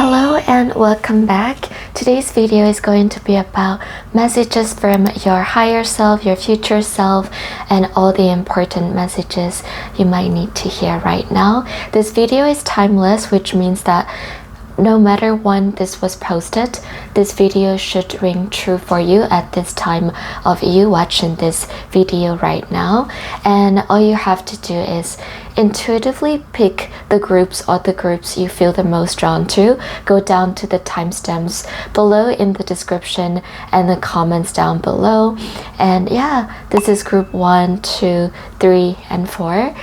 Hello and welcome back. Today's video is going to be about messages from your higher self, your future self, and all the important messages you might need to hear right now. This video is timeless, which means that no matter when this was posted, this video should ring true for you at this time of you watching this video right now. And all you have to do is intuitively pick the groups or the groups you feel the most drawn to. Go down to the timestamps below in the description and the comments down below. And yeah, this is group 1, 2, 3, and 4.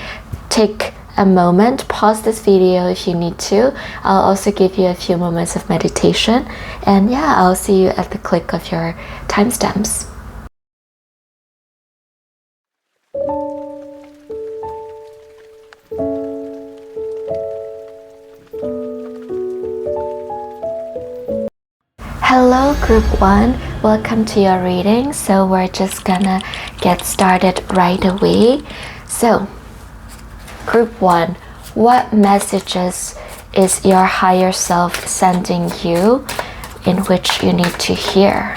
Take a moment, pause this video if you need to. I'll also give you a few moments of meditation, and yeah, I'll see you at the click of your timestamps. Hello group 1, welcome to your reading. So we're just gonna get started right away. So group 1, what messages is your higher self sending you in which you need to hear?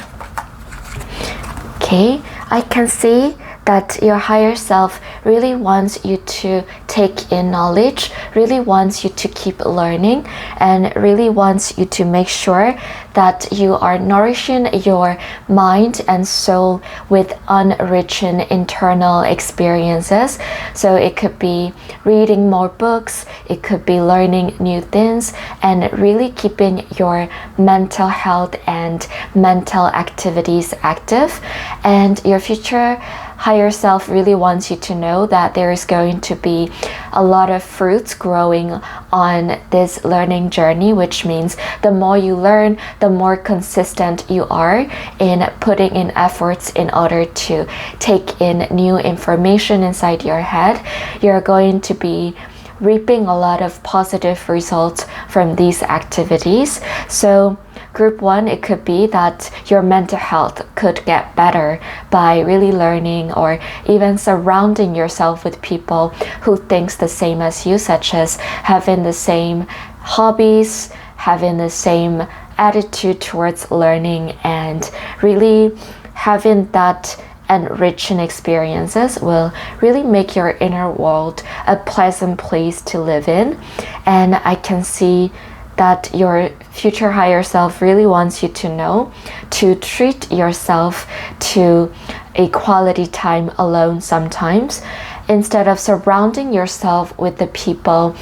Okay, I can see that your higher self really wants you to take in knowledge, really wants you to keep learning, and really wants you to make sure that you are nourishing your mind and soul with enriching internal experiences. So it could be reading more books, it could be learning new things, and really keeping your mental health and mental activities active. And your future higher self really wants you to know that there is going to be a lot of fruits growing on this learning journey, which means the more you learn, the more consistent you are in putting in efforts in order to take in new information inside your head. You're going to be reaping a lot of positive results from these activities. So group 1, it could be that your mental health could get better by really learning or even surrounding yourself with people who thinks the same as you, such as having the same hobbies, having the same attitude towards learning, and really having that enriching experiences will really make your inner world a pleasant place to live in. And I can see that your future higher self really wants you to know to treat yourself to a quality time alone sometimes, instead of surrounding yourself with the people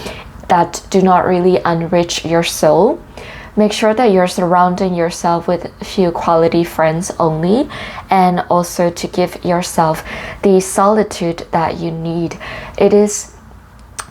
that do not really enrich your soul. Make sure that you're surrounding yourself with a few quality friends only, and also to give yourself the solitude that you need. It is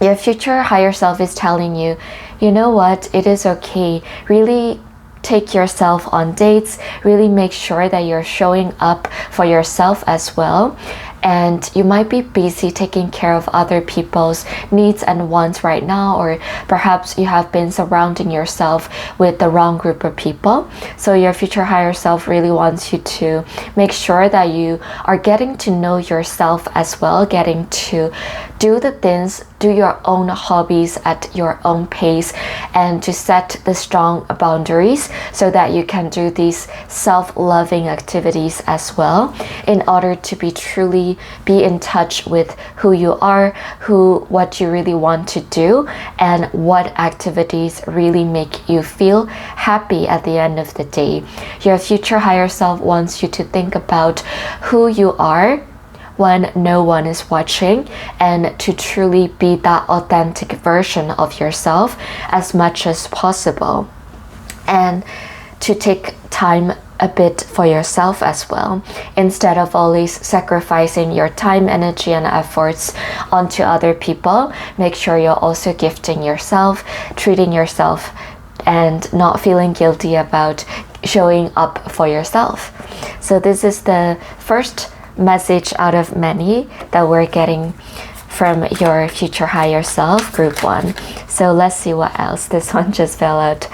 your future higher self is telling you, you know what, it is okay. Really take yourself on dates, really make sure that you're showing up for yourself as well. And you might be busy taking care of other people's needs and wants right now, or perhaps you have been surrounding yourself with the wrong group of people. So your future higher self really wants you to make sure that you are getting to know yourself as well, getting to do the things, do your own hobbies at your own pace, and to set the strong boundaries so that you can do these self-loving activities as well, in order to truly be in touch with who you are, what you really want to do, and what activities really make you feel happy at the end of the day. Your future higher self wants you to think about who you are when no one is watching, and to truly be that authentic version of yourself as much as possible, and to take time a bit for yourself as well, instead of always sacrificing your time, energy, and efforts onto other people. Make sure you're also gifting yourself, treating yourself, and not feeling guilty about showing up for yourself. So this is the first message out of many that we're getting from your future higher self, group 1. So let's see what else. This one just fell out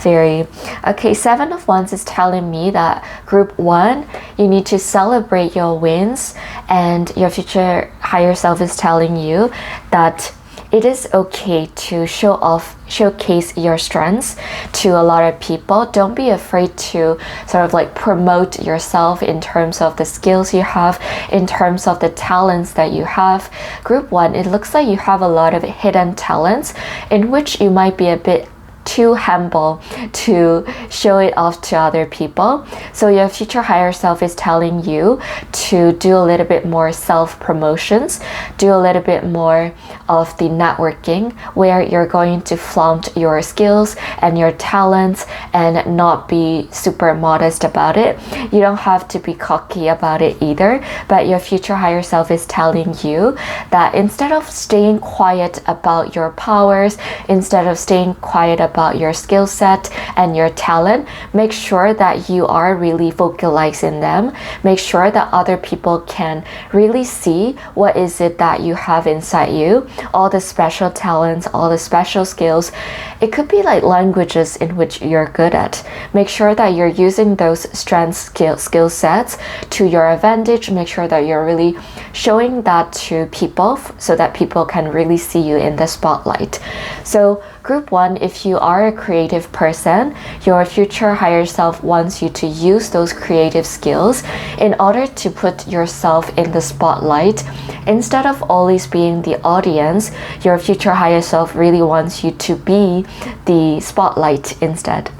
very... Okay, 7 of Wands is telling me that group 1, you need to celebrate your wins, and your future higher self is telling you that it is okay to showcase your strengths to a lot of people. Don't be afraid to sort of like promote yourself in terms of the skills you have, in terms of the talents that you have. Group 1, it looks like you have a lot of hidden talents in which you might be a bit too humble to show it off to other people. So your future higher self is telling you to do a little bit more self-promotions, do a little bit more of the networking where you're going to flaunt your skills and your talents and not be super modest about it. You don't have to be cocky about it either, but your future higher self is telling you that instead of staying quiet about your powers, instead of staying quiet about your skill set and your talent, make sure that you are really vocalizing them. Make sure that other people can really see what is it that you have inside you, all the special talents, all the special skills. It could be like languages in which you're good at. Make sure that you're using those strengths, skill sets to your advantage. Make sure that you're really showing that to people so that people can really see you in the spotlight. So Group 1, if you are a creative person, your future higher self wants you to use those creative skills in order to put yourself in the spotlight. Instead of always being the audience, your future higher self really wants you to be the spotlight instead.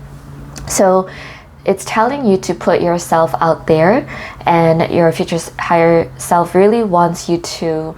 So it's telling you to put yourself out there, and your future higher self really wants you to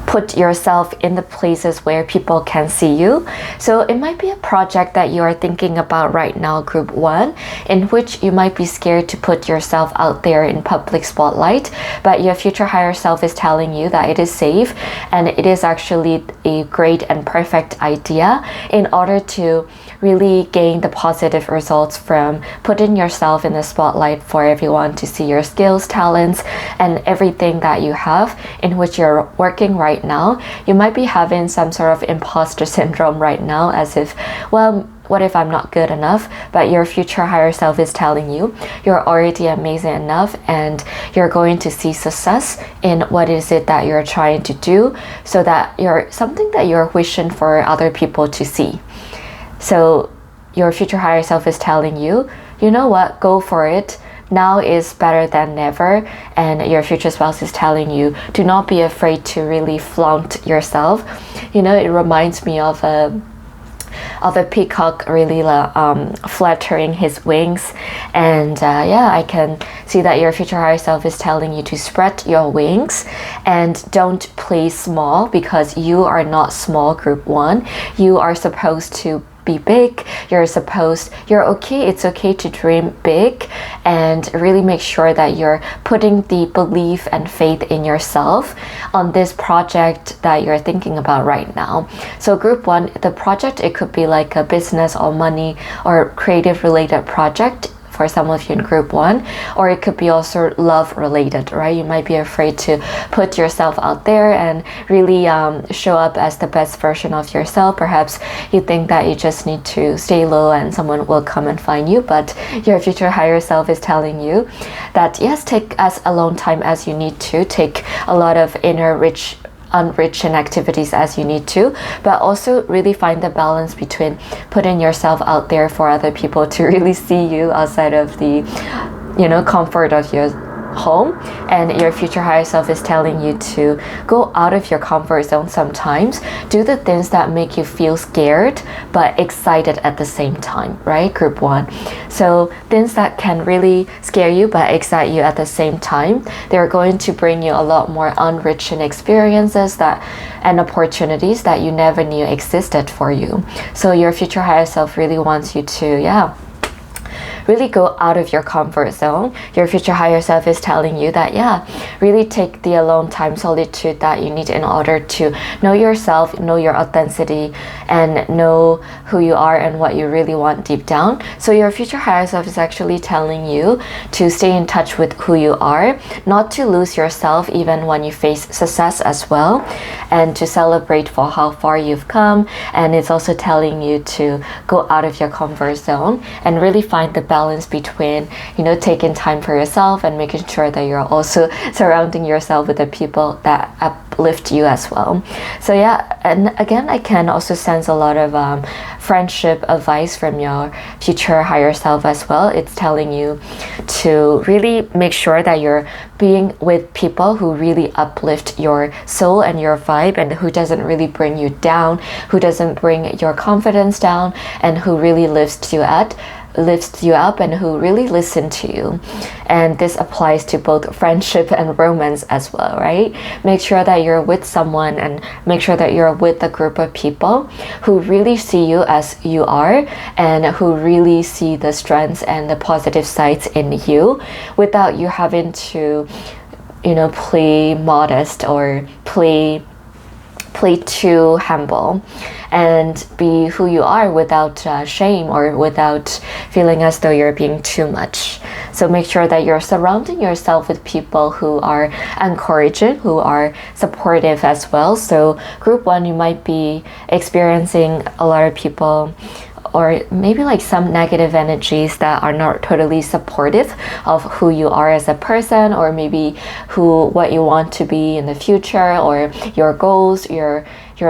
put yourself in the places where people can see you. So it might be a project that you are thinking about right now, Group 1, in which you might be scared to put yourself out there in public spotlight, but your future higher self is telling you that it is safe and it is actually a great and perfect idea in order to really gain the positive results from putting yourself in the spotlight for everyone to see your skills, talents, and everything that you have in which you're working right now. You might be having some sort of imposter syndrome right now, as if, well, what if I'm not good enough? But your future higher self is telling you you're already amazing enough and you're going to see success in what is it that you're trying to do, so that you're something that you're wishing for other people to see. So your future higher self is telling you, you know what, go for it. Now is better than never. And your future spouse is telling you, do not be afraid to really flaunt yourself. You know, it reminds me of a peacock really fluttering his wings, and I can see that your future higher self is telling you to spread your wings and don't play small, because you are not small, Group 1. You are supposed to be big. It's okay to dream big, and really make sure that you're putting the belief and faith in yourself on this project that you're thinking about right now. So Group 1, the project, it could be like a business or money or creative related project for some of you in Group 1, or it could be also love related, right? You might be afraid to put yourself out there and really show up as the best version of yourself. Perhaps you think that you just need to stay low and someone will come and find you, but your future higher self is telling you that yes, take as alone time as you need to, take a lot of enriching activities as you need to, but also really find the balance between putting yourself out there for other people to really see you outside of the comfort of your home. And your future higher self is telling you to go out of your comfort zone sometimes, do the things that make you feel scared but excited at the same time, right, Group 1? So things that can really scare you but excite you at the same time, they're going to bring you a lot more enriching experiences and opportunities that you never knew existed for you. So your future higher self really wants you to really go out of your comfort zone. Your future higher self is telling you that really take the alone time, solitude that you need in order to know yourself, know your authenticity, and know who you are and what you really want deep down. So your future higher self is actually telling you to stay in touch with who you are, not to lose yourself even when you face success as well, and to celebrate for how far you've come. And it's also telling you to go out of your comfort zone and really find the balance between, you know, taking time for yourself and making sure that you're also surrounding yourself with the people that uplift you as well. So yeah, and again, I can also sense a lot of friendship advice from your future higher self as well. It's telling you to really make sure that you're being with people who really uplift your soul and your vibe, and who doesn't really bring you down, who doesn't bring your confidence down, and who really lifts you up, and who really listen to you. And this applies to both friendship and romance as well, right? Make sure that you're with someone, and make sure that you're with a group of people who really see you as you are, and who really see the strengths and the positive sides in you, without you having to, you know, play modest or play too humble, and be who you are without shame, or without feeling as though you're being too much. So make sure that you're surrounding yourself with people who are encouraging, who are supportive as well. So group 1, you might be experiencing a lot of people, or maybe like some negative energies that are not totally supportive of who you are as a person, or maybe what you want to be in the future, or your goals, your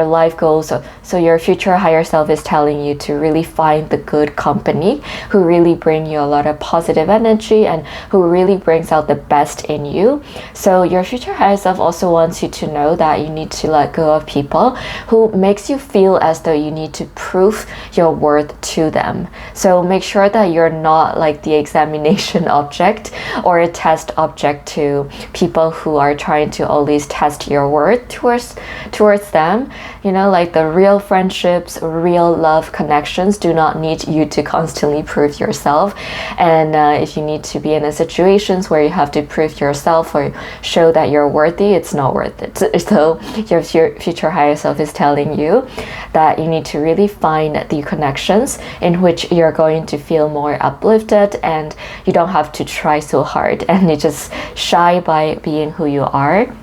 life goals. So your future higher self is telling you to really find the good company who really bring you a lot of positive energy, and who really brings out the best in you. So your future higher self also wants you to know that you need to let go of people who makes you feel as though you need to prove your worth to them. So make sure that you're not like the examination object or a test object to people who are trying to always test your worth towards them. You know, like the real friendships, real love connections do not need you to constantly prove yourself. And if you need to be in a situations where you have to prove yourself or show that you're worthy, it's not worth it. So your future higher self is telling you that you need to really find the connections in which you're going to feel more uplifted, and you don't have to try so hard, and you just shy by being who you are.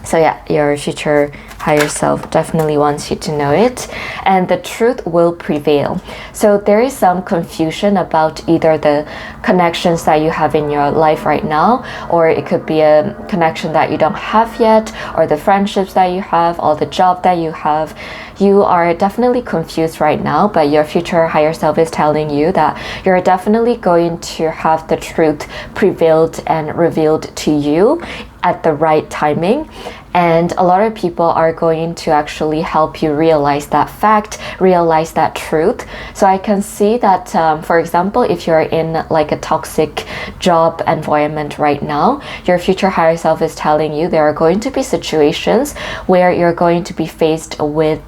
So yeah, your future higher self definitely wants you to know it, and the truth will prevail. So there is some confusion about either the connections that you have in your life right now, or it could be a connection that you don't have yet, or the friendships that you have, or the job that you have. You are definitely confused right now, but your future higher self is telling you that you're definitely going to have the truth prevailed and revealed to you at the right timing. And a lot of people are going to actually help you realize that fact, realize that truth. So I can see that, for example, if you're in like a toxic job environment right now, your future higher self is telling you there are going to be situations where you're going to be faced with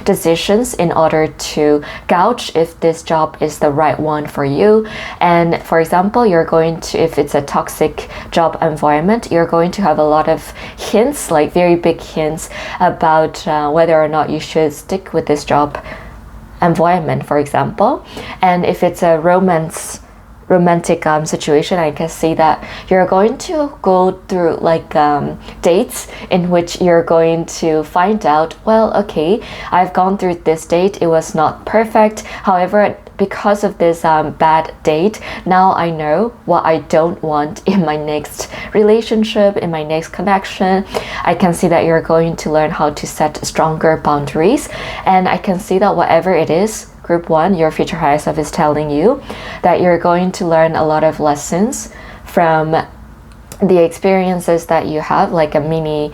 decisions in order to gauge if this job is the right one for you. And for example, you're going to, if it's a toxic job environment, you're going to have a lot of hints, like very big hints about whether or not you should stick with this job environment, for example. And if it's a romantic situation, I can see that you're going to go through like dates in which you're going to find out, well, okay, I've gone through this date, it was not perfect, however, because of this bad date, now I know what I don't want in my next relationship, in my next connection. I can see that you're going to learn how to set stronger boundaries, and I can see that whatever it is, Group 1, your future higher self is telling you that you're going to learn a lot of lessons from the experiences that you have, like a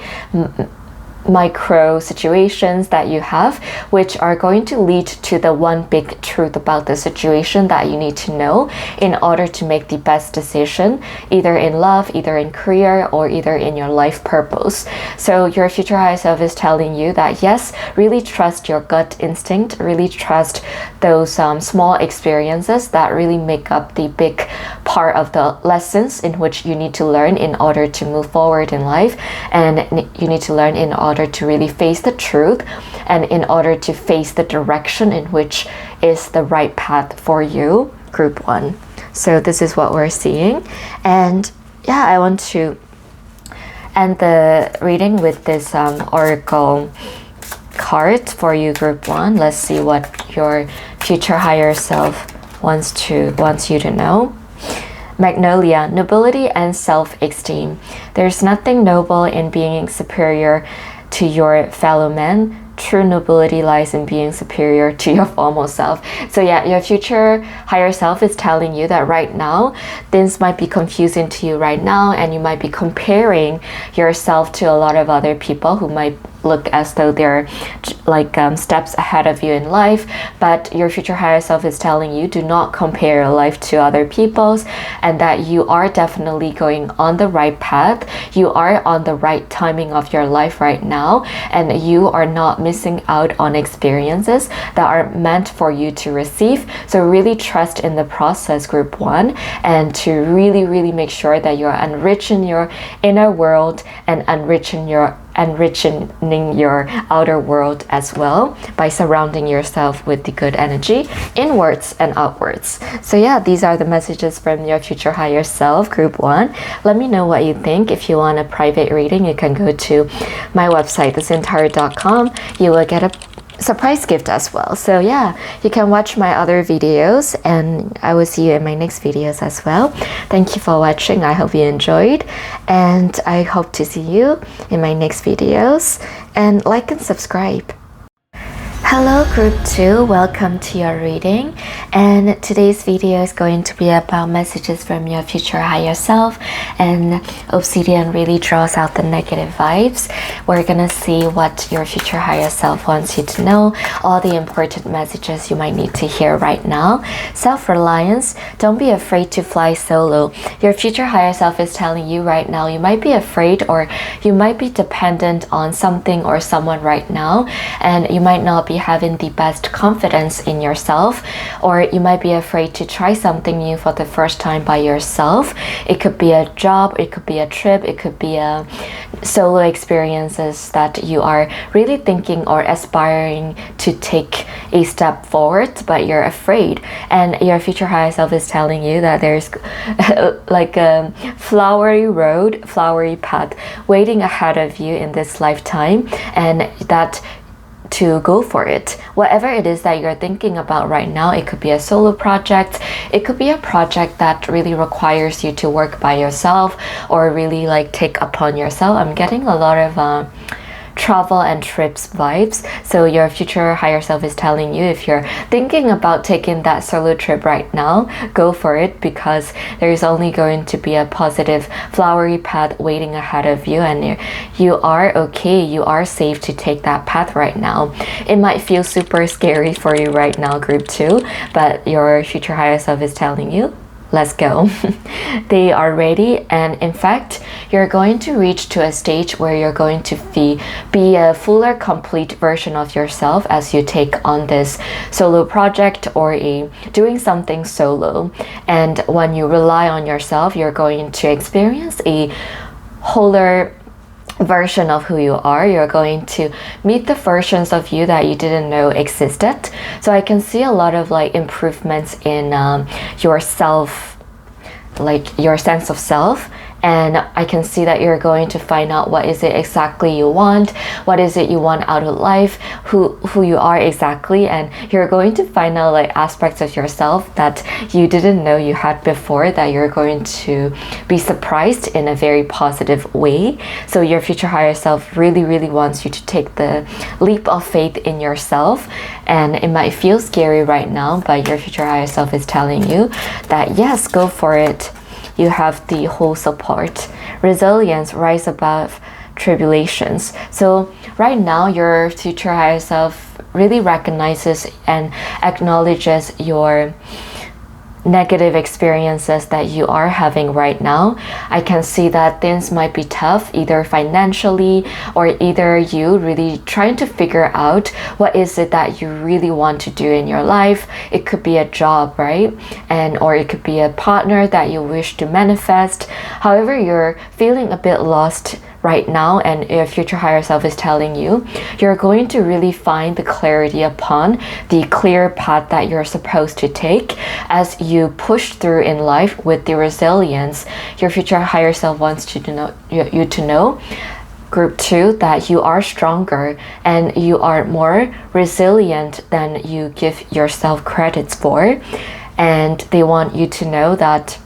micro situations that you have, which are going to lead to the one big truth about the situation that you need to know in order to make the best decision, either in love, either in career, or either in your life purpose. So your future higher self is telling you that yes, really trust your gut instinct, really trust those small experiences that really make up the big part of the lessons in which you need to learn in order to move forward in life, and you need to learn in order to really face the truth, and in order to face the direction in which is the right path for you, Group 1. So this is what we're seeing. And yeah, I want to end the reading with this oracle card for you, Group 1. Let's see what your future higher self wants you to know. Magnolia, nobility and self-esteem. There's nothing noble in being superior to your fellow men. True nobility lies in being superior to your former self. So yeah, your future higher self is telling you that right now, things might be confusing to you right now, and you might be comparing yourself to a lot of other people who might look as though they're like steps ahead of you in life. But your future higher self is telling you, do not compare your life to other people's, and that you are definitely going on the right path. You are on the right timing of your life right now, and you are not missing out on experiences that are meant for you to receive. So really trust in the process, group 1, and to really make sure that you're enriching your inner world and enriching your outer world as well by surrounding yourself with the good energy inwards and outwards. So yeah, these are the messages from your future higher self, group 1. Let me know what you think. If you want a private reading, you can go to my website, thesintarot.com. You will get a surprise gift as well. So yeah, you can watch my other videos, and I will see you in my next videos as well. Thank you for watching. I hope you enjoyed, and I hope to see you in my next videos, and like and subscribe. Hello group 2, welcome to your reading, and today's video is going to be about messages from your future higher self, and Obsidian really draws out the negative vibes. We're gonna see what your future higher self wants you to know, all the important messages you might need to hear right now. Self-reliance, don't be afraid to fly solo. Your future higher self is telling you right now, you might be afraid, or you might be dependent on something or someone right now, and you might not be having the best confidence in yourself, or you might be afraid to try something new for the first time by yourself. It could be a job, it could be a trip, it could be a solo experiences that you are really thinking or aspiring to take a step forward, but you're afraid. And your future higher self is telling you that there's like a flowery road, flowery path waiting ahead of you in this lifetime, and that to go for it. Whatever it is that you're thinking about right now, it could be a solo project, it could be a project that really requires you to work by yourself, or really like take upon yourself. I'm getting a lot of travel and trips vibes. So your future higher self is telling you, if you're thinking about taking that solo trip right now, go for it, because there is only going to be a positive flowery path waiting ahead of you, and you are okay, you are safe to take that path right now. It might feel super scary for you right now, group 2, but your future higher self is telling you, let's go. They are ready, and in fact, you're going to reach to a stage where you're going to be a fuller, complete version of yourself as you take on this solo project or doing something solo. And when you rely on yourself, you're going to experience a wholer version of who you are. You're going to meet the versions of you that you didn't know existed. So I can see a lot of like improvements in yourself, like your sense of self. And I can see that you're going to find out what is it exactly you want, what is it you want out of life, who you are exactly, and you're going to find out like aspects of yourself that you didn't know you had before, that you're going to be surprised in a very positive way. So your future higher self really wants you to take the leap of faith in yourself, and it might feel scary right now, but your future higher self is telling you that yes, go for it. You have the whole support. Resilience, rise above tribulations. So right now, your future higher self really recognizes and acknowledges your negative experiences that you are having right now. I can see that things might be tough, either financially, or either you really trying to figure out what is it that you really want to do in your life. It could be a job, right? Or it could be a partner that you wish to manifest. However, you're feeling a bit lost right now, and your future higher self is telling you, you're going to really find the clarity upon the clear path that you're supposed to take as you push through in life with the resilience. Your future higher self wants you to know, group 2, that you are stronger and you are more resilient than you give yourself credits for. and they want you to know that,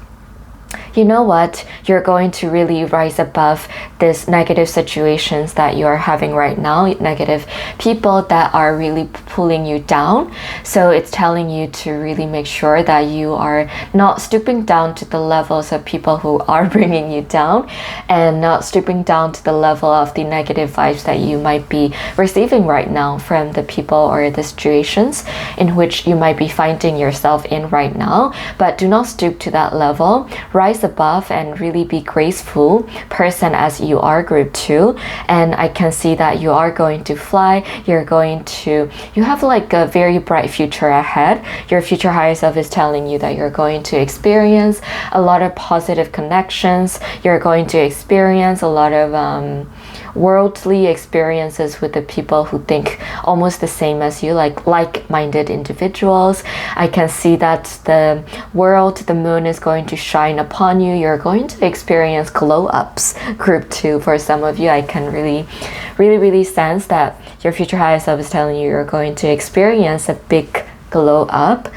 you know what, you're going to really rise above this negative situations that you're having right now, negative people that are really pulling you down. So it's telling you to really make sure that you are not stooping down to the levels of people who are bringing you down, and not stooping down to the level of the negative vibes that you might be receiving right now from the people or the situations in which you might be finding yourself in right now. But do not stoop to that level. Rise above and really be graceful person as you are, group 2. And I can see that you are going to fly. You have like a very bright future ahead. Your future higher self is telling you that you're going to experience a lot of positive connections. You're going to experience a lot of worldly experiences with the people who think almost the same as you, like-minded individuals. I can see that the world, the moon is going to shine upon you. You're going to experience glow-ups, group 2. For some of you, I can really sense that your future higher self is telling you you're going to experience a big glow-up,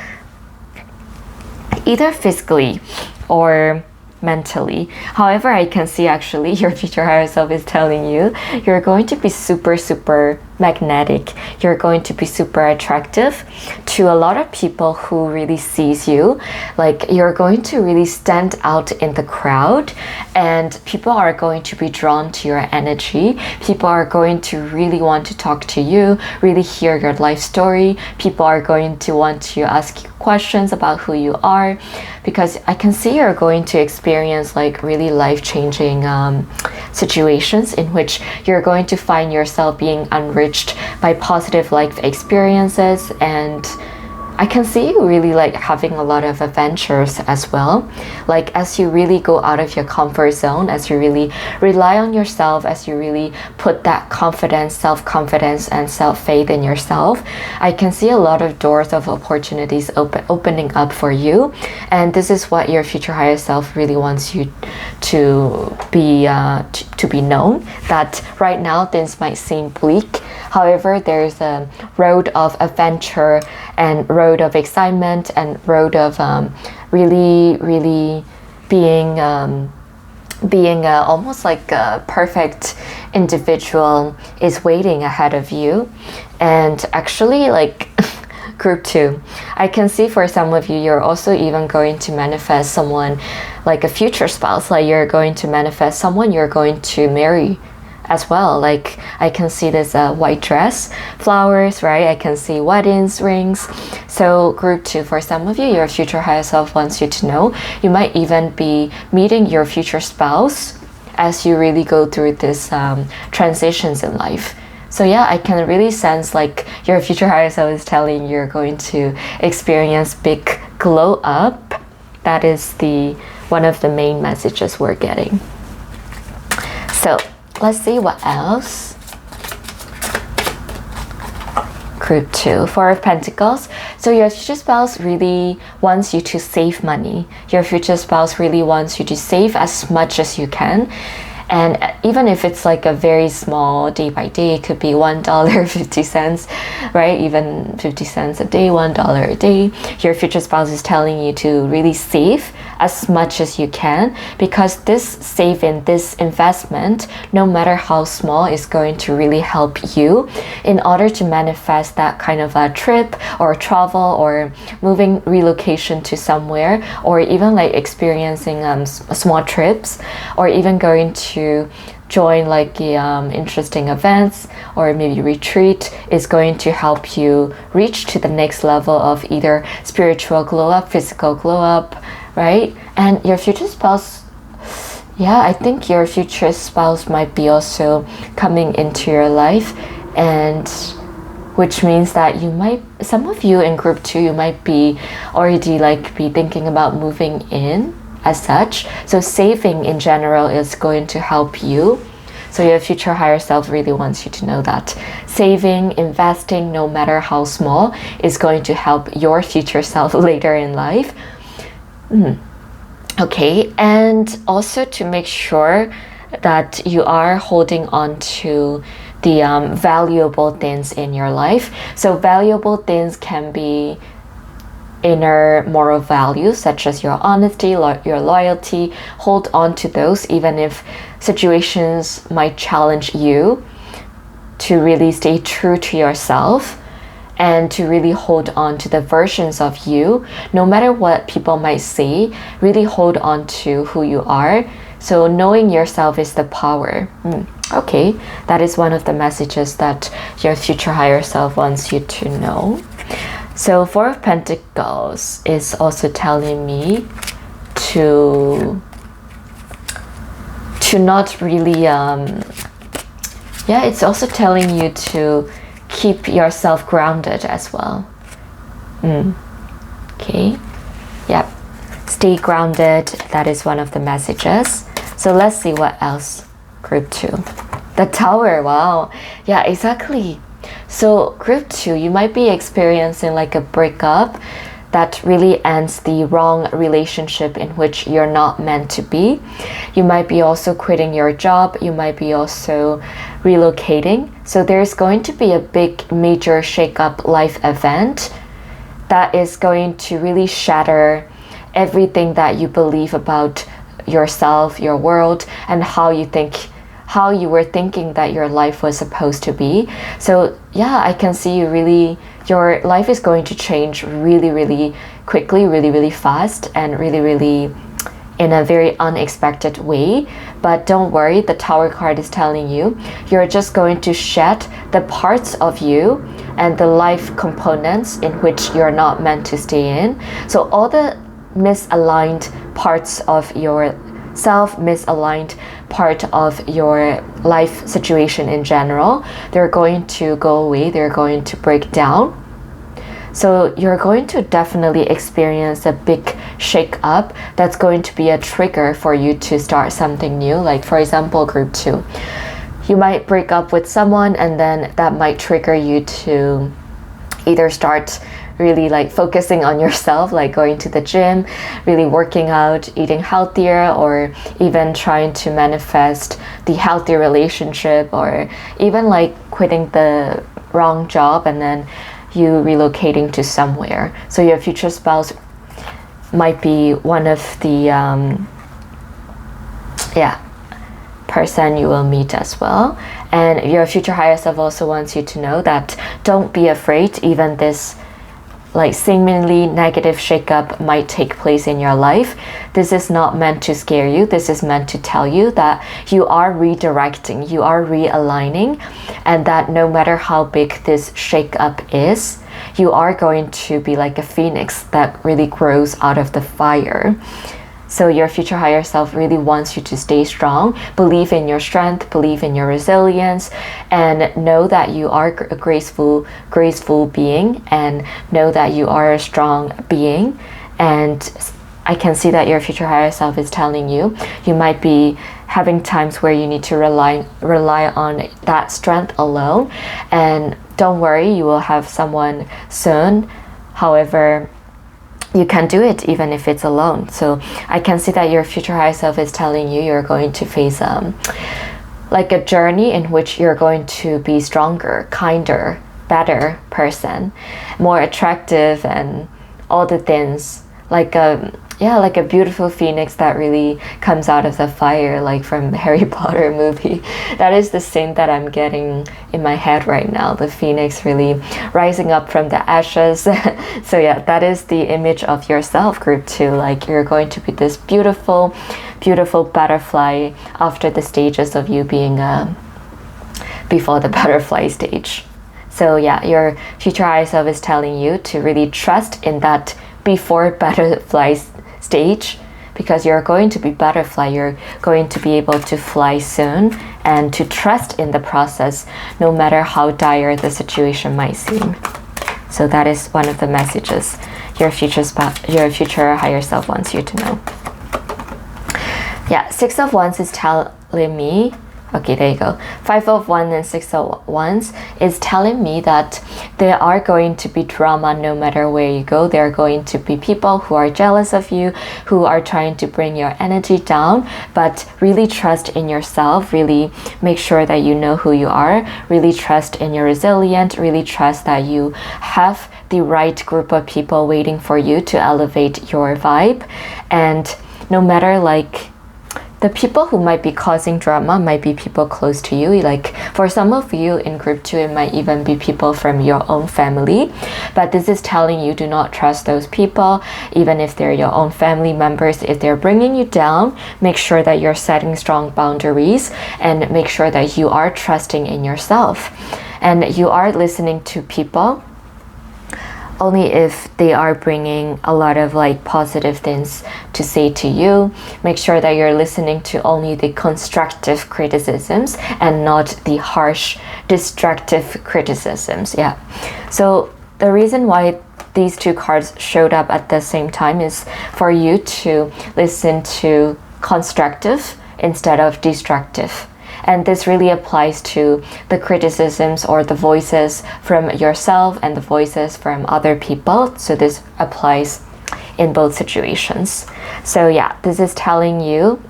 either physically or mentally. However, I can see actually your future higher self is telling you you're going to be super magnetic. You're going to be super attractive to a lot of people who really sees you. Like, you're going to really stand out in the crowd, and people are going to be drawn to your energy. People are going to really want to talk to you, really hear your life story. People are going to want to ask you questions about who you are, because I can see you're going to experience like really life-changing situations in which you're going to find yourself being enriched by positive life experiences. And I can see you really like having a lot of adventures as well. Like, as you really go out of your comfort zone, as you really rely on yourself, as you really put that confidence, self-confidence and self-faith in yourself, I can see a lot of doors of opportunities opening up for you. And this is what your future higher self really wants you to be known, that right now things might seem bleak. However, there's a road of adventure and road of excitement and road of really being almost like a perfect individual is waiting ahead of you. And actually, like, group 2, I can see for some of you, you're also even going to manifest someone like a future spouse. Like, you're going to manifest someone you're going to marry as well. Like, I can see this white dress, flowers, right? I can see weddings, rings. So group 2, for some of you, your future higher self wants you to know you might even be meeting your future spouse as you really go through this transitions in life. So yeah, I can really sense like your future higher self is telling you're going to experience big glow up. That is one of the main messages we're getting. So let's see what else. Group 2, 4 of Pentacles. So your future spouse really wants you to save money. Your future spouse really wants you to save as much as you can. And even if it's like a very small day by day, it could be $1.50, right? Even 50 cents a day, $1 a day. Your future spouse is telling you to really save as much as you can, because this saving, this investment, no matter how small, is going to really help you in order to manifest that kind of a trip or travel or moving relocation to somewhere, or even like experiencing small trips, or even going to join like interesting events or maybe retreat, is going to help you reach to the next level of either spiritual glow up, physical glow up, right? And your future spouse, yeah, I think your future spouse might be also coming into your life, and which means that you might, some of you in group 2, you might be already like be thinking about moving in as such. So saving in general is going to help you. So your future higher self really wants you to know that saving, investing, no matter how small, is going to help your future self later in life. Okay, and also to make sure that you are holding on to the valuable things in your life. So valuable things can be inner moral values such as your honesty, your loyalty. Hold on to those even if situations might challenge you, to really stay true to yourself and to really hold on to the versions of you. No matter what people might say, really hold on to who you are. So knowing yourself is the power. Okay, that is one of the messages that your future higher self wants you to know. So Four of Pentacles is also telling me to not really, it's also telling you to keep yourself grounded as well. Okay, yep, stay grounded. That is one of the messages. So let's see what else. Group 2, the Tower. Wow, yeah, exactly. So group 2, you might be experiencing like a breakup that really ends the wrong relationship in which you're not meant to be. You might be also quitting your job. You might be also relocating. So there's going to be a big major shake-up life event that is going to really shatter everything that you believe about yourself, your world, and how you were thinking that your life was supposed to be. So yeah, I can see you really, your life is going to change really, really quickly, really, really fast, and really, really in a very unexpected way. But don't worry, the Tower card is telling you, you're just going to shed the parts of you and the life components in which you're not meant to stay in. So all the misaligned parts of your misaligned part of your life situation in general, they're going to go away, they're going to break down. So you're going to definitely experience a big shake up that's going to be a trigger for you to start something new. Like for example, group 2, you might break up with someone, and then that might trigger you to either start really like focusing on yourself, like going to the gym, really working out, eating healthier, or even trying to manifest the healthy relationship, or even like quitting the wrong job and then you relocating to somewhere. So your future spouse might be one of the person you will meet as well. And your future higher self also wants you to know that don't be afraid, even this like seemingly negative shakeup might take place in your life. This is not meant to scare you. This is meant to tell you that you are redirecting, you are realigning, and that no matter how big this shakeup is, you are going to be like a phoenix that really grows out of the fire. So your future higher self really wants you to stay strong, believe in your strength, believe in your resilience, and know that you are a graceful being, and know that you are a strong being. And I can see that your future higher self is telling you, you might be having times where you need to rely on that strength alone. And don't worry, you will have someone soon. However, you can do it even if it's alone. So I can see that your future higher self is telling you you're going to face like a journey in which you're going to be stronger, kinder, better person, more attractive, and all the things, like a beautiful phoenix that really comes out of the fire, like from the Harry Potter movie. That is the scene that I'm getting in my head right now, the phoenix really rising up from the ashes. So yeah, that is the image of yourself, group 2. Like you're going to be this beautiful butterfly after the stages of you being before the butterfly stage. So yeah, your future higher self is telling you to really trust in that before butterfly stage, because you're going to be butterfly, you're going to be able to fly soon, and to trust in the process no matter how dire the situation might seem. So that is one of the messages your future higher self wants you to know. Yeah, 6 of Wands is telling me Okay, there you go. Five of Wands and Six of Wands is telling me that there are going to be drama no matter where you go. There are going to be people who are jealous of you, who are trying to bring your energy down, but really trust in yourself. Really make sure that you know who you are. Really trust in your resilience. Really trust that you have the right group of people waiting for you to elevate your vibe. And no matter like the people who might be causing drama might be people close to you. Like for some of you in group 2, it might even be people from your own family. But this is telling you do not trust those people, even if they're your own family members. If they're bringing you down, make sure that you're setting strong boundaries and make sure that you are trusting in yourself. And you are listening to people only if they are bringing a lot of like positive things to say to you. Make sure that you're listening to only the constructive criticisms and not the harsh, destructive criticisms. Yeah. So the reason why these two cards showed up at the same time is for you to listen to constructive instead of destructive. And this really applies to the criticisms or the voices from yourself and the voices from other people. So this applies in both situations. So yeah, this is telling you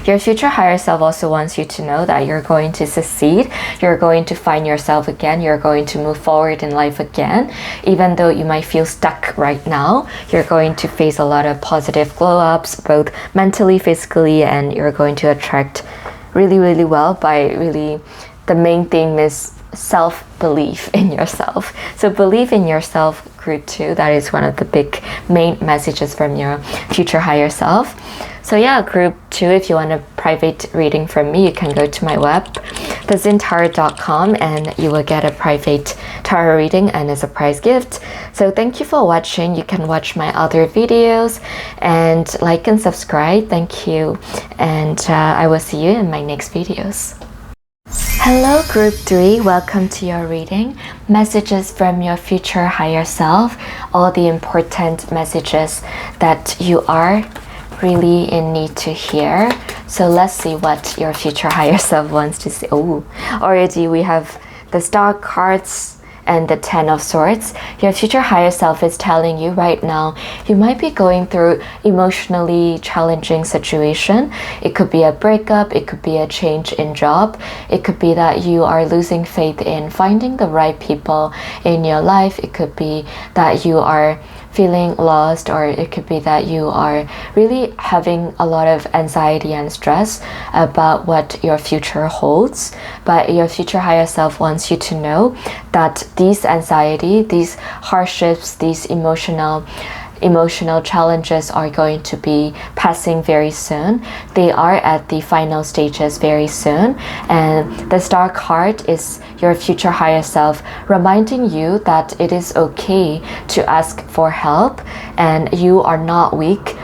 your future higher self also wants you to know that you're going to succeed. You're going to find yourself again. You're going to move forward in life again. Even though you might feel stuck right now, you're going to face a lot of positive glow-ups, both mentally, physically, and you're going to attract really well by really the main thing is self-belief in yourself. So believe in yourself, group 2. That is one of the big main messages from your future higher self. So yeah, group 2, if you want a private reading from me, you can go to my web, thezintarot.com, and you will get a private tarot reading and a surprise gift. So thank you for watching. You can watch my other videos and like and subscribe. Thank you. And I will see you in my next videos. Hello group 3, welcome to your reading. Messages from your future higher self, all the important messages that you are really in need to hear. So let's see what your future higher self wants to say. Oh, already we have the Star cards and the Ten of Swords. Your future higher self is telling you right now you might be going through emotionally challenging situation. It could be a breakup, it could be a change in job, it could be that you are losing faith in finding the right people in your life, it could be that you are feeling lost, or it could be that you are really having a lot of anxiety and stress about what your future holds. But your future higher self wants you to know that these anxiety, these hardships, these emotional challenges are going to be passing very soon. They are at the final stages very soon. And the Star card is your future higher self reminding you that it is okay to ask for help, and you are not weak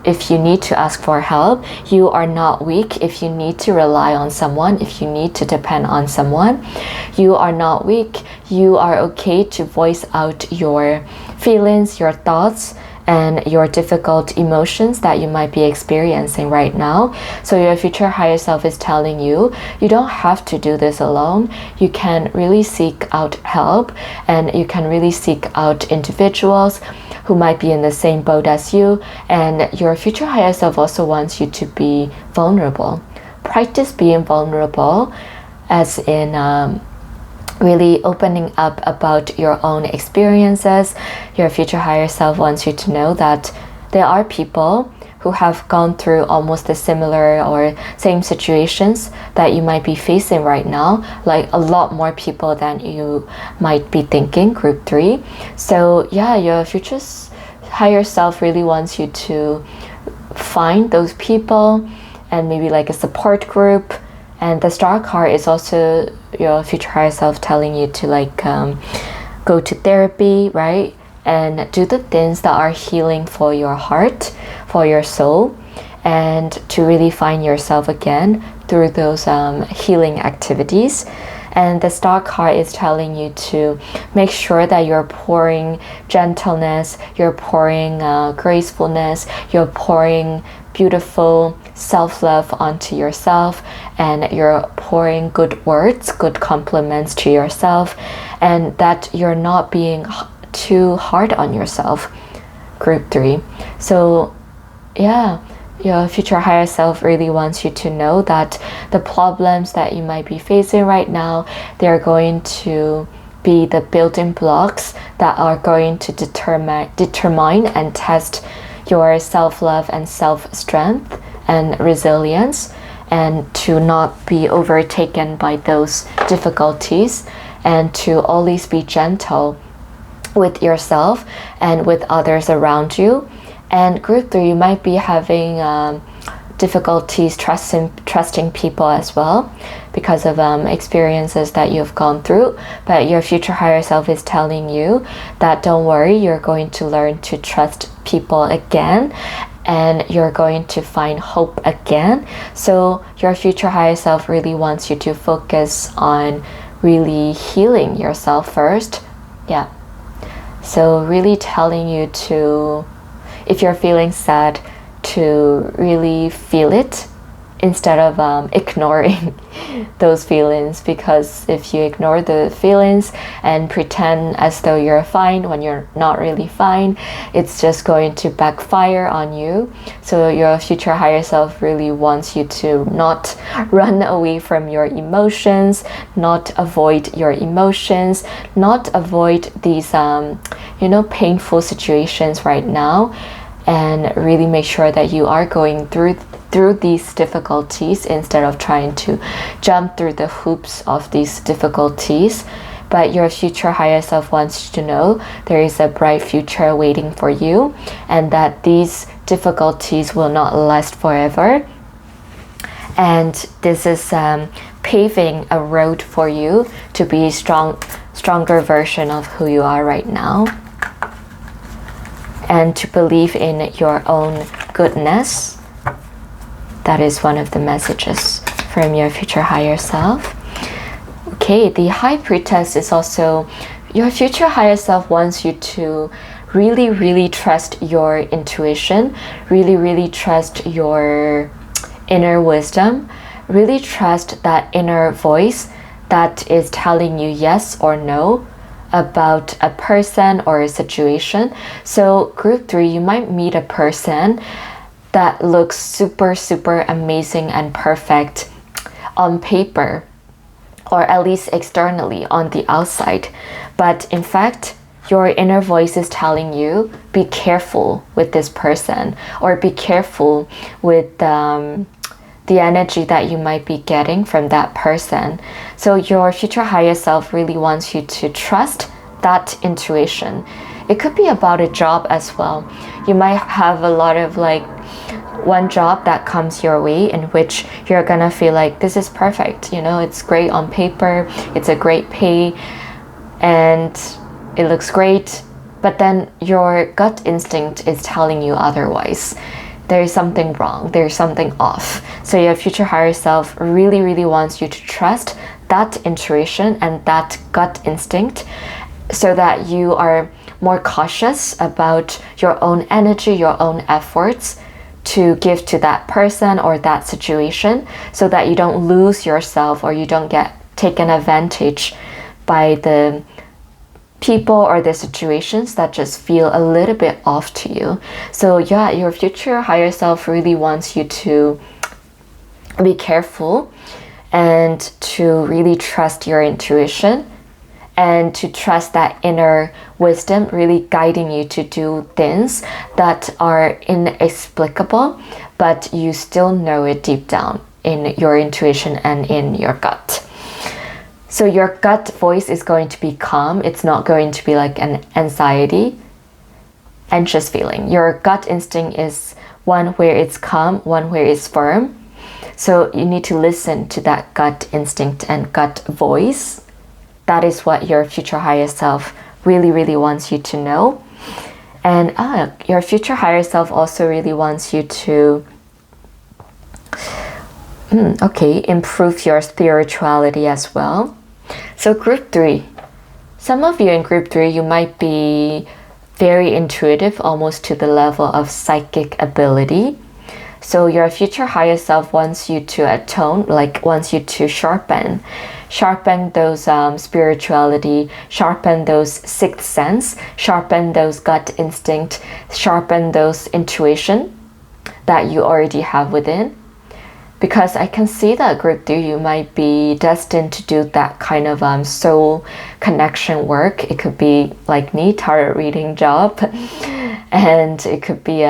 if you need to ask for help. You are not weak if you need to rely on someone, if you need to depend on someone. You are not weak. You are okay to voice out your feelings, your thoughts, and your difficult emotions that you might be experiencing right now. So your future higher self is telling you, you don't have to do this alone. You can really seek out help, and you can really seek out individuals who might be in the same boat as you. And your future higher self also wants you to be vulnerable. Practice being vulnerable, as in really opening up about your own experiences. Your future higher self wants you to know that there are people who have gone through almost the similar or same situations that you might be facing right now, like a lot more people than you might be thinking, group 3. So yeah, your future higher self really wants you to find those people and maybe like a support group. And the Star card is also your future higher self telling you to like go to therapy, right? And do the things that are healing for your heart, for your soul, and to really find yourself again through those healing activities. And the Star card is telling you to make sure that you're pouring gentleness, you're pouring gracefulness, you're pouring beautiful self-love onto yourself, and you're pouring good words, good compliments to yourself, and that you're not being too hard on yourself, group 3. So yeah, your future higher self really wants you to know that the problems that you might be facing right now, they're going to be the building blocks that are going to determine and test your self-love and self-strength and resilience, and to not be overtaken by those difficulties, and to always be gentle with yourself and with others around you. And group 3, you might be having difficulties trusting people as well because of experiences that you've gone through, but your future higher self is telling you that don't worry, you're going to learn to trust people again, and you're going to find hope again. So your future higher self really wants you to focus on really healing yourself first. Yeah, so really telling you to, if you're feeling sad, to really feel it instead of ignoring those feelings, because if you ignore the feelings and pretend as though you're fine when you're not really fine, it's just going to backfire on you. So your future higher self really wants you to not run away from your emotions, not avoid your emotions, not avoid these painful situations right now, and really make sure that you are going through these difficulties instead of trying to jump through the hoops of these difficulties. But your future higher self wants you to know there is a bright future waiting for you, and that these difficulties will not last forever. And this is paving a road for you to be a stronger version of who you are right now, and to believe in your own goodness. That is one of the messages from your future higher self. Okay, the High Priestess is also, your future higher self wants you to really, really trust your intuition, really, really trust your inner wisdom, really trust that inner voice that is telling you yes or no about a person or a situation. So group 3, you might meet a person that looks super, super amazing and perfect on paper, or at least externally on the outside. But in fact, your inner voice is telling you, be careful with this person, or be careful with the energy that you might be getting from that person. So your future higher self really wants you to trust that intuition. It could be about a job as well. You might have a lot of one job that comes your way in which you're gonna feel like this is perfect, it's great on paper, it's a great pay, and it looks great, but then your gut instinct is telling you otherwise. There's something wrong, there's something off. So your future higher self really, really wants you to trust that intuition and that gut instinct, so that you are more cautious about your own energy, your own efforts to give to that person or that situation, so that you don't lose yourself or you don't get taken advantage by the people or the situations that just feel a little bit off to you. So yeah, your future higher self really wants you to be careful and to really trust your intuition, and to trust that inner wisdom really guiding you to do things that are inexplicable, but you still know it deep down in your intuition and in your gut. So your gut voice is going to be calm. It's not going to be like an anxious feeling. Your gut instinct is one where it's calm, one where it's firm. So you need to listen to that gut instinct and gut voice. That is what your future higher self really, really wants you to know. And your future higher self also really wants you to improve your spirituality as well. So group 3, some of you in group 3, you might be very intuitive, almost to the level of psychic ability. So your future higher self wants you to atone, like wants you to sharpen those spirituality, sharpen those sixth sense, sharpen those gut instinct, sharpen those intuition that you already have within. Because I can see that group 3, you might be destined to do that kind of soul connection work. It could be like me, tarot reading job, and it could be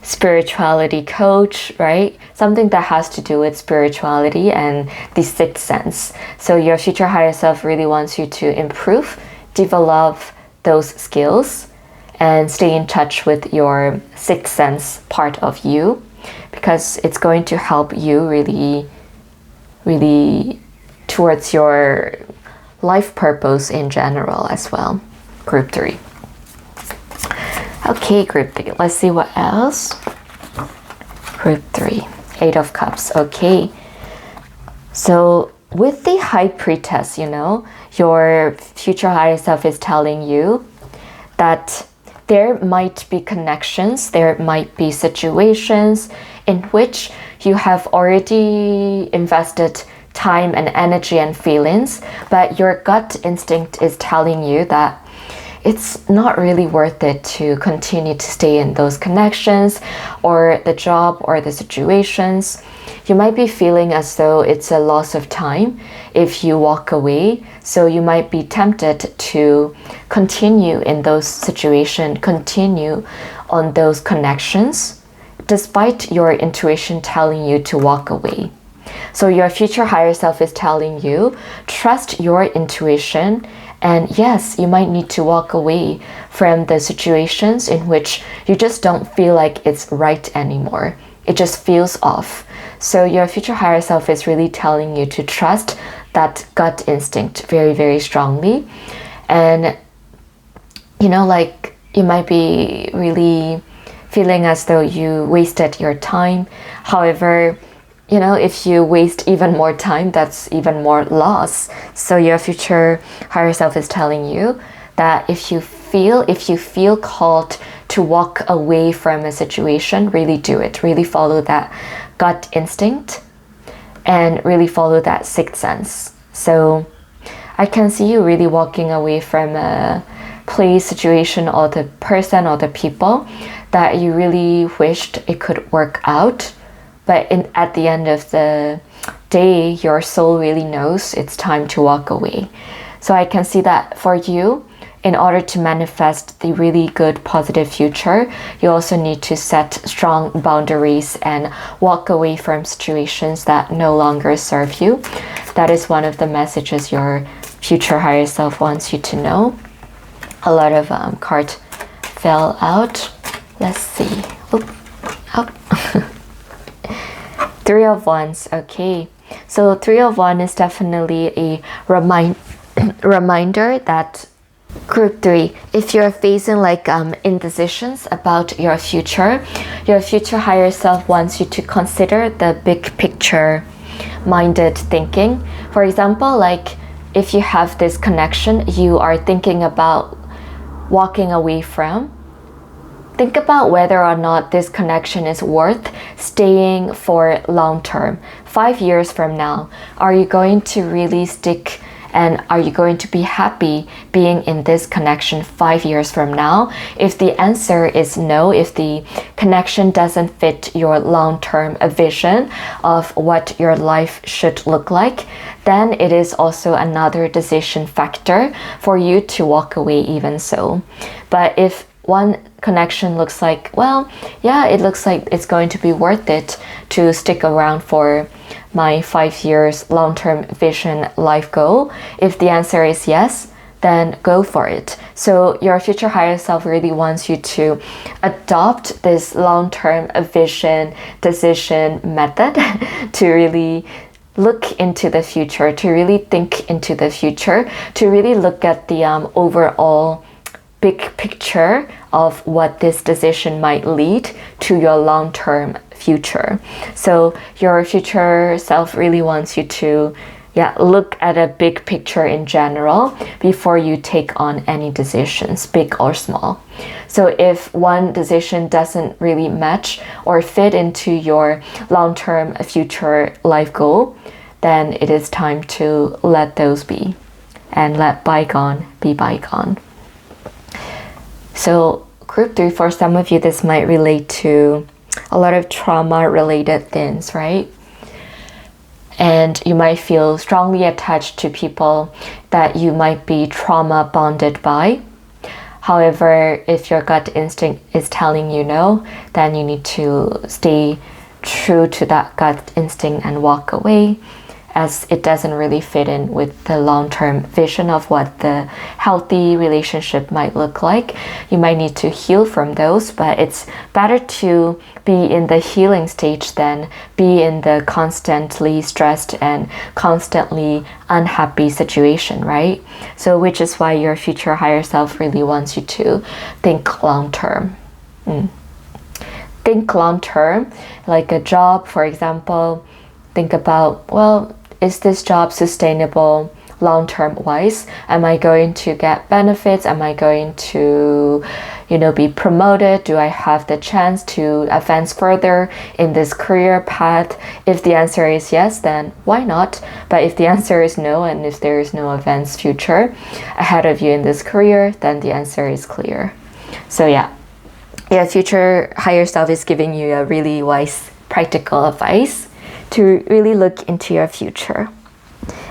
spirituality coach, right? Something that has to do with spirituality and the sixth sense. So your future higher self really wants you to improve, develop those skills, and stay in touch with your sixth sense part of you, because it's going to help you really towards your life purpose in general as well. Group 3. Okay, group 3. Let's see what else. Group 3. 8 of Cups. Okay. So with the High Priestess, your future higher self is telling you that there might be connections, there might be situations in which you have already invested time and energy and feelings, but your gut instinct is telling you that it's not really worth it to continue to stay in those connections or the job or the situations. You might be feeling as though it's a loss of time if you walk away. So you might be tempted to continue in those situations, continue on those connections, despite your intuition telling you to walk away. So your future higher self is telling you, trust your intuition. And yes, you might need to walk away from the situations in which you just don't feel like it's right anymore. It just feels off. So your future higher self is really telling you to trust that gut instinct very, very strongly. And, you might be really feeling as though you wasted your time. However, if you waste even more time, that's even more loss. So your future higher self is telling you that if you feel called to walk away from a situation, really do it. Really follow that gut instinct and really follow that sixth sense. So I can see you really walking away from a place, situation, or the person or the people that you really wished it could work out. But at the end of the day, your soul really knows it's time to walk away. So I can see that for you, in order to manifest the really good, positive future, you also need to set strong boundaries and walk away from situations that no longer serve you. That is one of the messages your future higher self wants you to know. A lot of cards fell out. Let's see. Oh. 3 of Wands. Okay, so 3 of Wands is definitely a reminder that group 3, if you're facing indecisions about your future higher self wants you to consider the big picture minded thinking. For example, if you have this connection you are thinking about walking away from, think about whether or not this connection is worth staying for long term. 5 years from now, are you going to really stick, and are you going to be happy being in this connection 5 years from now? If the answer is no, if the connection doesn't fit your long-term vision of what your life should look like, then it is also another decision factor for you to walk away even so. But if one connection looks like, well, yeah, it looks like it's going to be worth it to stick around for my 5 years long-term vision life goal. If the answer is yes, then go for it. So your future higher self really wants you to adopt this long-term vision decision method to really look into the future, to really think into the future, to really look at the overall big picture of what this decision might lead to your long-term future. So your future self really wants you to, yeah, look at a big picture in general before you take on any decisions, big or small. So if one decision doesn't really match or fit into your long-term future life goal, then it is time to let those be and let bygone be bygone. So group 3, for some of you, this might relate to a lot of trauma-related things, right? And you might feel strongly attached to people that you might be trauma bonded by. However, if your gut instinct is telling you no, then you need to stay true to that gut instinct and walk away, as it doesn't really fit in with the long-term vision of what the healthy relationship might look like. You might need to heal from those, but it's better to be in the healing stage than be in the constantly stressed and constantly unhappy situation, right? So which is why your future higher self really wants you to think long-term. Think long-term, like a job, for example. Think about, well, is this job sustainable long-term wise? Am I going to get benefits? Am I going to, be promoted? Do I have the chance to advance further in this career path? If the answer is yes, then why not? But if the answer is no, and if there is no advanced future ahead of you in this career, then the answer is clear. So yeah, future higher self is giving you a really wise practical advice to really look into your future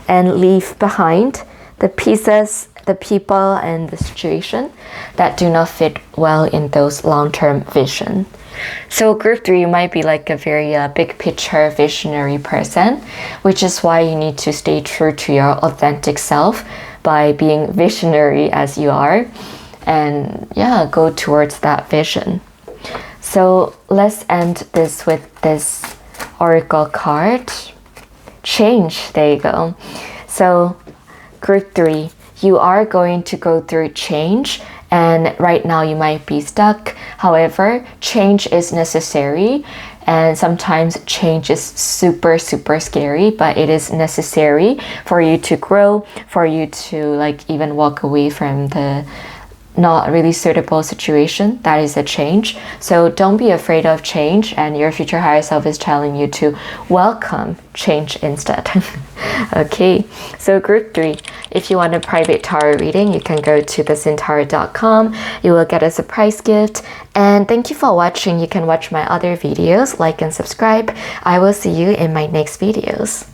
and leave behind the pieces, the people, and the situation that do not fit well in those long-term vision. So group 3, you might be like a very big picture visionary person, which is why you need to stay true to your authentic self by being visionary as you are, and yeah, go towards that vision. So let's end this with this oracle card. Change. There you go. So group 3, you are going to go through change, and right now you might be stuck. However, change is necessary, and sometimes change is super scary, but it is necessary for you to grow, for you to even walk away from the not really suitable situation. That is a change. So don't be afraid of change, and your future higher self is telling you to welcome change instead. Okay, so group 3, if you want a private tarot reading, you can go to thesintarot.com. You will get a surprise gift. And thank you for watching. You can watch my other videos, like and subscribe. I will see you in my next videos.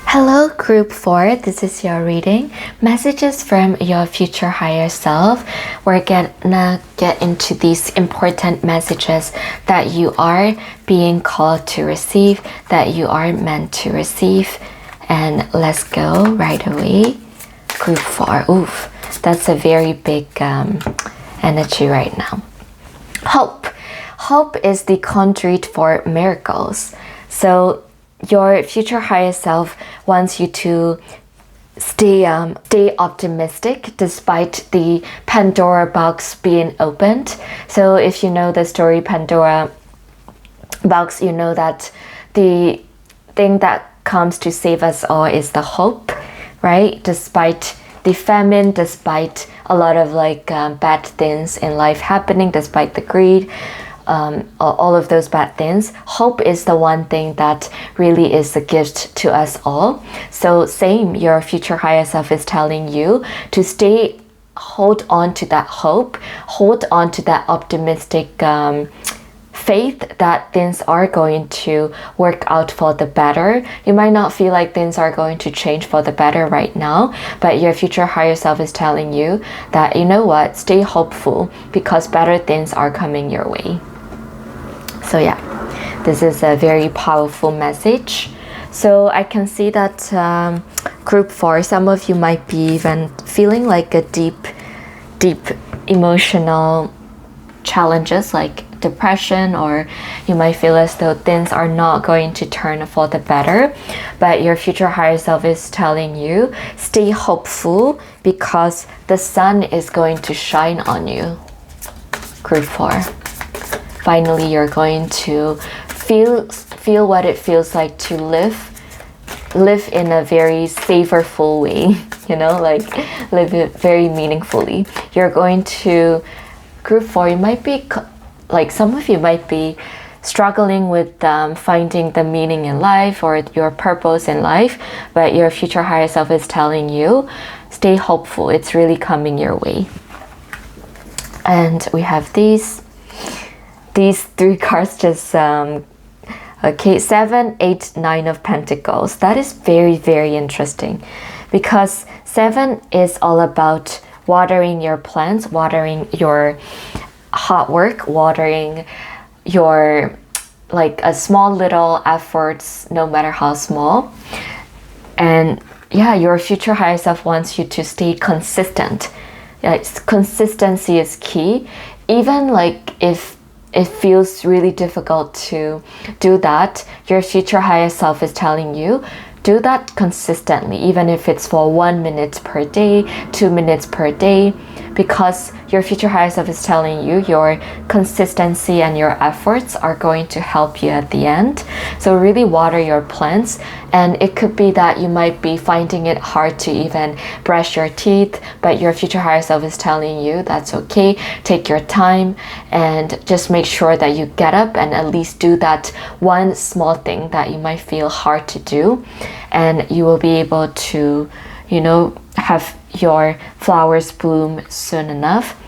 Hello group 4, this is your reading. Messages from your future higher self. We're gonna get into these important messages that you are being called to receive, that you are meant to receive. And let's go right away. Group 4, oof, that's a very big energy right now. Hope. Hope is the conduit for miracles. So your future higher self wants you to stay optimistic despite the Pandora box being opened. So if you know the story Pandora box, you know that the thing that comes to save us all is the hope, right? Despite the famine, despite a lot of bad things in life happening, despite the greed, all of those bad things, hope is the one thing that really is a gift to us all. So same, your future higher self is telling you to hold on to that hope, hold on to that optimistic faith that things are going to work out for the better. You might not feel like things are going to change for the better right now, but your future higher self is telling you that, you know what, stay hopeful because better things are coming your way. So yeah, this is a very powerful message. So I can see that group 4, some of you might be even feeling like a deep emotional challenges like depression, or you might feel as though things are not going to turn for the better. But your future higher self is telling you, stay hopeful because the sun is going to shine on you. Group 4. Finally, you're going to feel what it feels like to live live in a very savorful way, you know, like live it very meaningfully. You're going to group 4, you might be like, some of you might be struggling with finding the meaning in life or your purpose in life, but your future higher self is telling you, stay hopeful, it's really coming your way. And we have these 3 cards just okay, 7, 8, 9 of Pentacles. That is very, very interesting, because 7 is all about watering your plants, watering your hard work, watering your like a small little efforts, no matter how small. And yeah, your future higher self wants you to stay consistent. Yeah, consistency is key. Even like if it feels really difficult to do that, your future higher self is telling you, do that consistently, even if it's for 1 minute per day, 2 minutes per day, because your future higher self is telling you your consistency and your efforts are going to help you at the end. So really water your plants. And it could be that you might be finding it hard to even brush your teeth, but your future higher self is telling you that's okay. Take your time and just make sure that you get up and at least do that one small thing that you might feel hard to do, and you will be able to, you know, have your flowers bloom soon enough.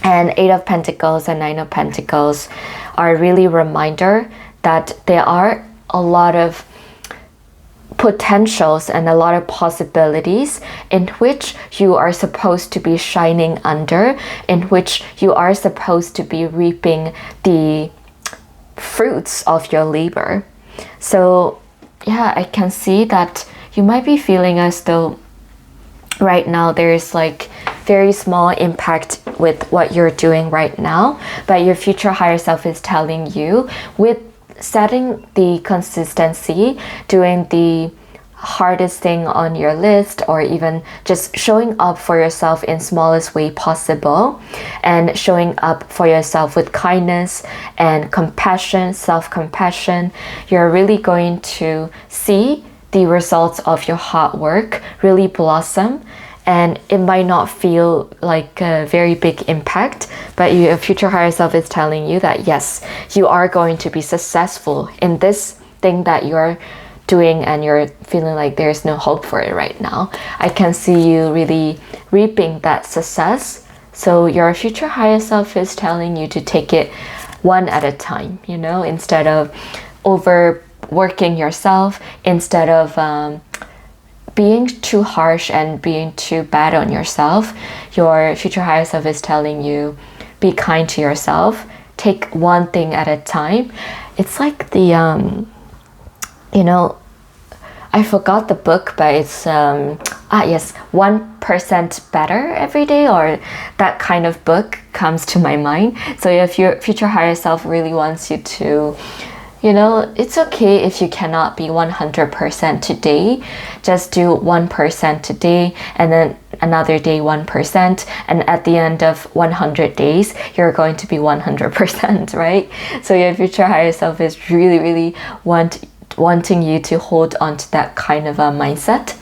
And 8 of Pentacles and 9 of Pentacles are really a reminder that there are a lot of potentials and a lot of possibilities in which you are supposed to be shining under, in which you are supposed to be reaping the fruits of your labor. So yeah, I can see that you might be feeling as though right now there's like very small impact with what you're doing right now, but your future higher self is telling you, with setting the consistency, doing the hardest thing on your list, or even just showing up for yourself in smallest way possible, and showing up for yourself with kindness and compassion, self-compassion, you're really going to see the results of your hard work really blossom. And it might not feel like a very big impact, but your future higher self is telling you that yes, you are going to be successful in this thing that you're doing, and you're feeling like there's no hope for it right now. I can see you really reaping that success. So your future higher self is telling you to take it one at a time, you know, instead of overworking yourself, instead of being too harsh and being too bad on yourself. Your future higher self is telling you, be kind to yourself, take one thing at a time. It's like the you know, I forgot the book, but it's yes, 1% better every day, or that kind of book comes to my mind. So if your future higher self really wants you to, you know, it's okay if you cannot be 100% today. Just do 1% today, and then another day 1%, and at the end of 100 days, you're going to be 100%, right? So your future higher self is really, really wanting you to hold on to that kind of a mindset,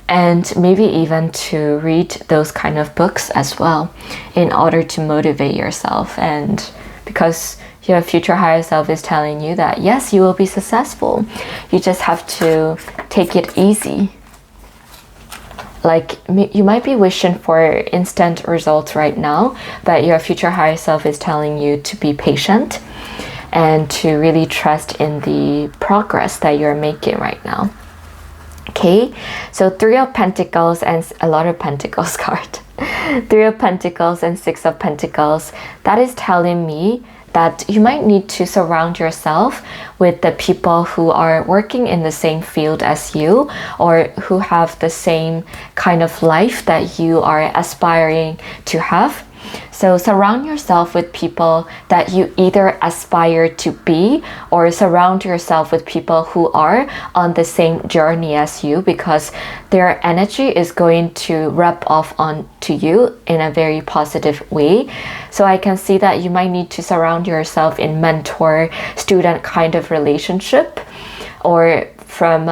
and maybe even to read those kind of books as well in order to motivate yourself. And because your future higher self is telling you that yes, you will be successful. You just have to take it easy. Like, you might be wishing for instant results right now, but your future higher self is telling you to be patient and to really trust in the progress that you're making right now. Okay, so 3 of Pentacles and a lot of Pentacles card. 3 of Pentacles and 6 of Pentacles. That is telling me that you might need to surround yourself with the people who are working in the same field as you, or who have the same kind of life that you are aspiring to have. So surround yourself with people that you either aspire to be, or surround yourself with people who are on the same journey as you, because their energy is going to rub off onto you in a very positive way. So I can see that you might need to surround yourself in mentor-student kind of relationship, or from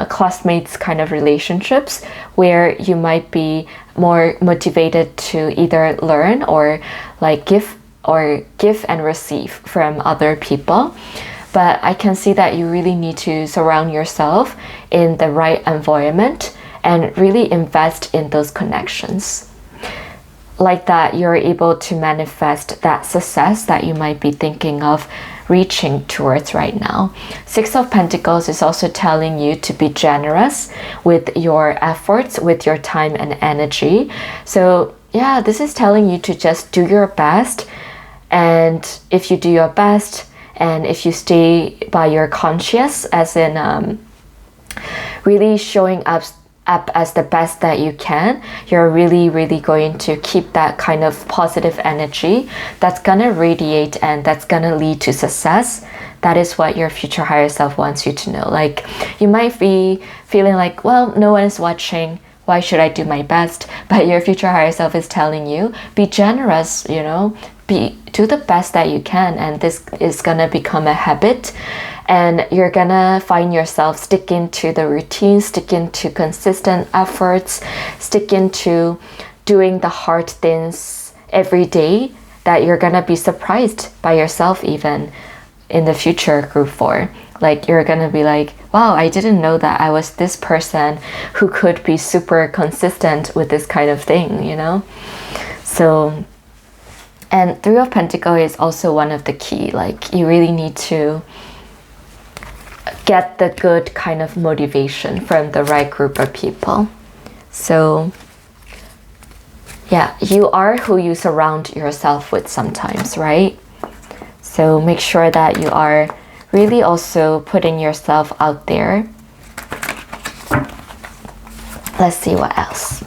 classmates kind of relationships where you might be more motivated to either learn or like give and receive from other people. But I can see that you really need to surround yourself in the right environment and really invest in those connections. Like that, you're able to manifest that success that you might be thinking of reaching towards right now. Six of Pentacles is also telling you to be generous with your efforts, with your time and energy. So yeah, this is telling you to just do your best. And if you do your best, and if you stay by your conscience, as in really showing up as the best that you can, you're really going to keep that kind of positive energy that's gonna radiate and that's gonna lead to success. That is what your future higher self wants you to know. Like, you might be feeling like, well, no one is watching, why should I do my best? But your future higher self is telling you, be generous, you know, do the best that you can, and this is gonna become a habit, and you're gonna find yourself sticking to the routine, sticking to consistent efforts, sticking to doing the hard things every day, that you're gonna be surprised by yourself even in the future, group 4. Like, you're gonna be like, wow, I didn't know that I was this person who could be super consistent with this kind of thing, you know? So, and Three of Pentacles is also one of the key. Like, you really need to get the good kind of motivation from the right group of people. So yeah, you are who you surround yourself with sometimes, right? So make sure that you are really also putting yourself out there. Let's see what else.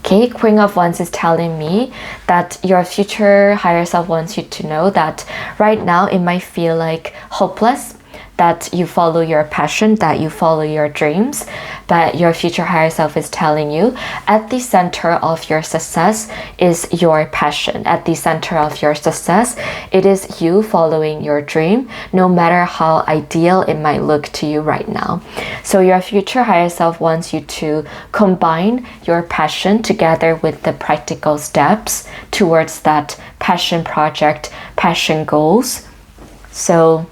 Okay, Queen of Wands is telling me that your future higher self wants you to know that right now it might feel like hopeless, that you follow your passion, that you follow your dreams, but your future higher self is telling you at the center of your success is your passion. At the center of your success, it is you following your dream, no matter how ideal it might look to you right now. So your future higher self wants you to combine your passion together with the practical steps towards that passion project, passion goals. So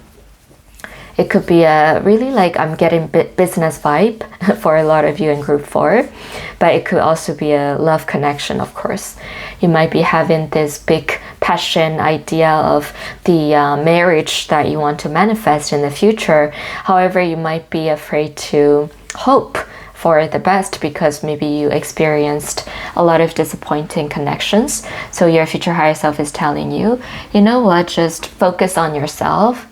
it could be a really, like, I'm getting business vibe for a lot of you in group 4, but it could also be a love connection, of course. You might be having this big passion idea of the marriage that you want to manifest in the future. However, you might be afraid to hope for the best because maybe you experienced a lot of disappointing connections. So your future higher self is telling you, you know what, just focus on yourself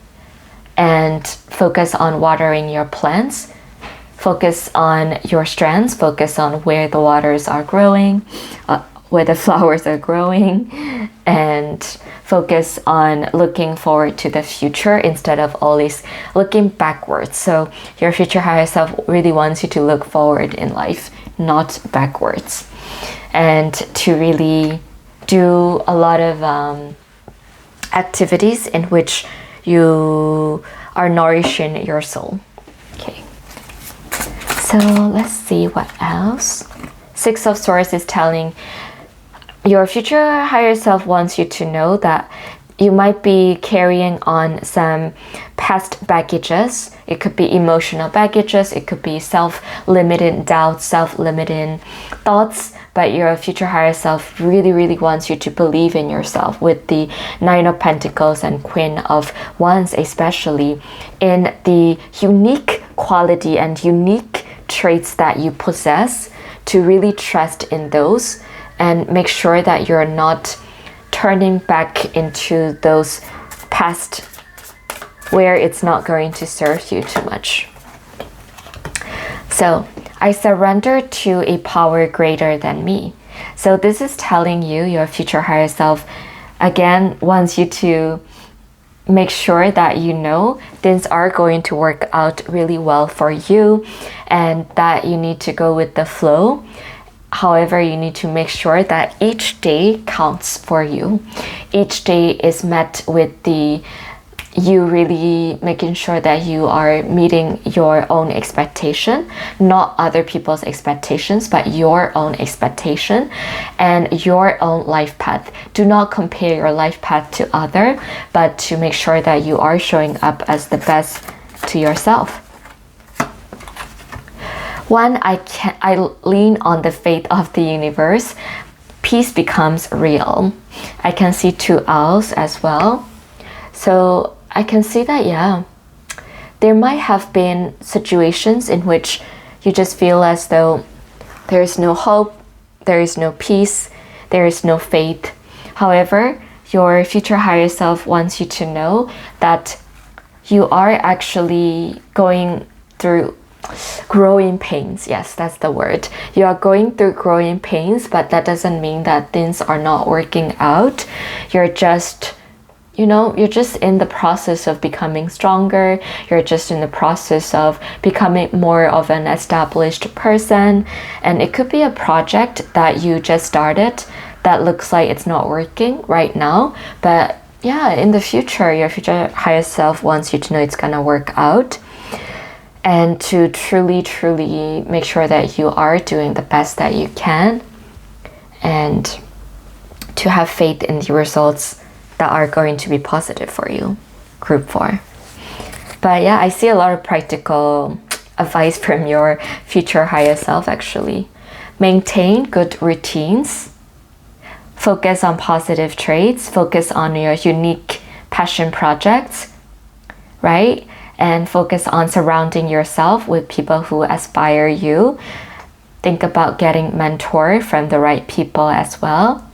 and focus on watering your plants, focus on your strengths, focus on where the waters are growing, where the flowers are growing, and focus on looking forward to the future instead of always looking backwards. So your future higher self really wants you to look forward in life, not backwards, and to really do a lot of activities in which you are nourishing your soul. Okay, so let's see what else. Six of Swords is telling your future higher self wants you to know that you might be carrying on some past baggages. It could be emotional baggages, it could be self-limiting doubts, self-limiting thoughts, but your future higher self really wants you to believe in yourself with the Nine of Pentacles and Queen of Wands, especially in the unique quality and unique traits that you possess, to really trust in those and make sure that you're not turning back into those past where it's not going to serve you too much. So I surrender to a power greater than me. So this is telling you your future higher self again wants you to make sure that you know things are going to work out really well for you and that you need to go with the flow. However, you need to make sure that each day counts for you. Each day is met with the you really making sure that you are meeting your own expectation, not other people's expectations, but your own expectation and your own life path. Do not compare your life path to other, but to make sure that you are showing up as the best to yourself. When I lean on the faith of the universe, peace becomes real. I can see 2 owls as well. So I can see that, yeah, there might have been situations in which you just feel as though there is no hope, there is no peace, there is no faith. However, your future higher self wants you to know that you are actually going through growing pains. Yes, that's the word. You are going through growing pains, but that doesn't mean that things are not working out. You're just in the process of becoming stronger. You're just in the process of becoming more of an established person. And it could be a project that you just started that looks like it's not working right now. But yeah, in the future, your future higher self wants you to know it's gonna work out. And to truly, truly make sure that you are doing the best that you can. And to have faith in the results that are going to be positive for you, group 4. But yeah, I see a lot of practical advice from your future higher self actually. Maintain good routines. Focus on positive traits. Focus on your unique passion projects, right? And focus on surrounding yourself with people who aspire you. Think about getting mentored from the right people as well.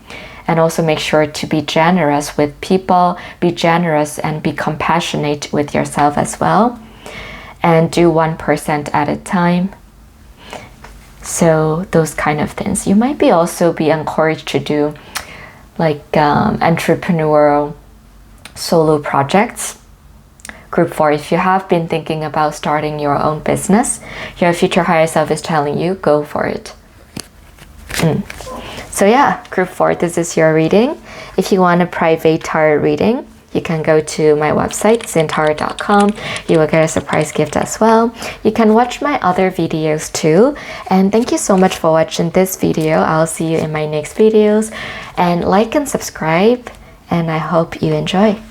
And also make sure to be generous with people, be generous and be compassionate with yourself as well. And do 1% at a time. So those kind of things. You might be also be encouraged to do like entrepreneurial solo projects. Group 4, if you have been thinking about starting your own business, your future higher self is telling you, go for it. So yeah, group 4, this is your reading. If you want a private tarot reading, you can go to my website, zintarot.com. You will get a surprise gift as well. You can watch my other videos too. And thank you so much for watching this video. I'll see you in my next videos. And like and subscribe. And I hope you enjoy.